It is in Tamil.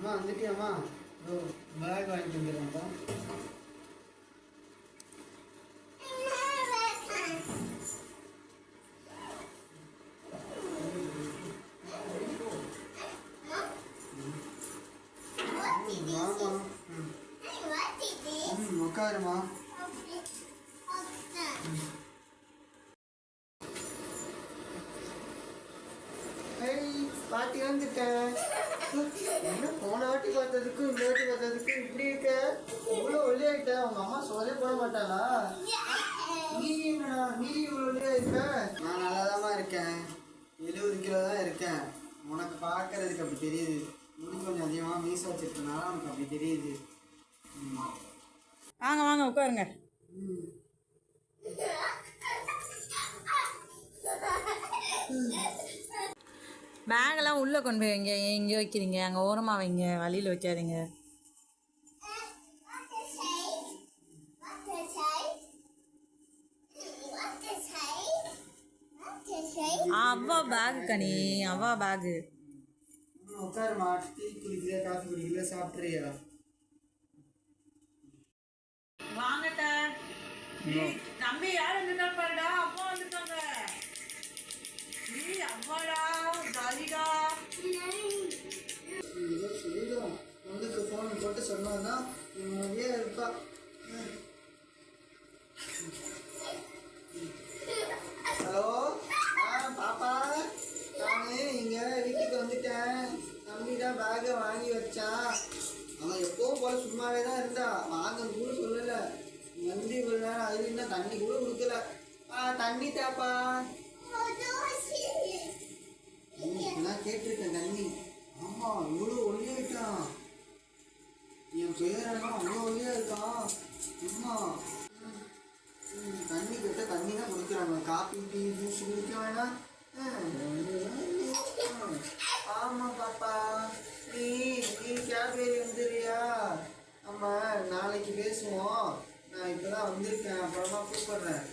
அம்மா வந்துட்டியாம்மா? பேக் வாங்கிட்டு வந்துடுறேன்ப்பா. உட்காருமா. பாட்டி வந்துட்டேன். என்ன போன வாட்டி பார்த்ததுக்கும் இந்த வாட்டி பார்த்ததுக்கும் இப்படி இருக்க? இவ்வளோ ஒல்லியாயிட்ட. அவங்க அம்மா சொல்லவே போட மாட்டாளா? நீ என்னடா நீ இவ்வளோ ஒல்லியா இருக்க? நான் நல்லா இருக்கேன். 70 கிலோ தான் இருக்கேன். உனக்கு பார்க்கறதுக்கு அப்படி தெரியுது. முடி கொஞ்சம் அதிகமாக மீசை வச்சிருக்கனால உனக்கு அப்படி தெரியுது. வாங்க வாங்க உட்காருங்க. பேகெல்லாம் உள்ளே கொண்டு போய் வைங்க. எங்கே வைக்கிறீங்க? அங்கே ஓரமாக வைங்க, வழியில் வைக்காதீங்க. அவ்வா பேகு கனி, அவ்வா பேகு. உட்காருமா. டீ குடிக்கல, காஃபி குடிக்கல, சாப்பிட்றியா? வாங்கட்ட தம்பி யார் வந்துட்டா பாருடா. அப்பா வந்துட்டாங்க. அவ்வாடா ஜாலிடா. சொல்லிடும் வந்துட்டு ஃபோன் போட்டு சொன்னான்னா நிம்மதியா இருப்பா. ஹலோ பாப்பா, நானு இங்க வீட்டுக்கு வந்துட்டேன். தம்பி தான் பேக்கை வாங்கி வச்சான். அவன் எப்பவும் போல சும்மாவே தான் இருந்தா. வாங்க கூட சொல்லல. நன்றி இவ்வளோ நேரம் அது என்ன தண்ணி கூட கொடுக்கல. தண்ணி தாப்பா. நான் கேட்டிருக்கேன் தண்ணி. ஆமா இவ்வளோ ஒல்லியாயிட்டான். என் பேரெல்லாம் அவ்வளோ ஒல்லியா இருக்கான். அம்மா தண்ணி கேட்டால் தண்ணி தான் குடிக்கிறாங்க. காஃபி டீ ஜூஸ் குடிக்க வேணாம். ஆமா பாப்பா. நீ கேபேரி வந்துடுறியா? நம்ம நாளைக்கு பேசுவோம். நான் இப்போதான் வந்திருக்கேன். அப்புறமா கூப்பிடுறேன்.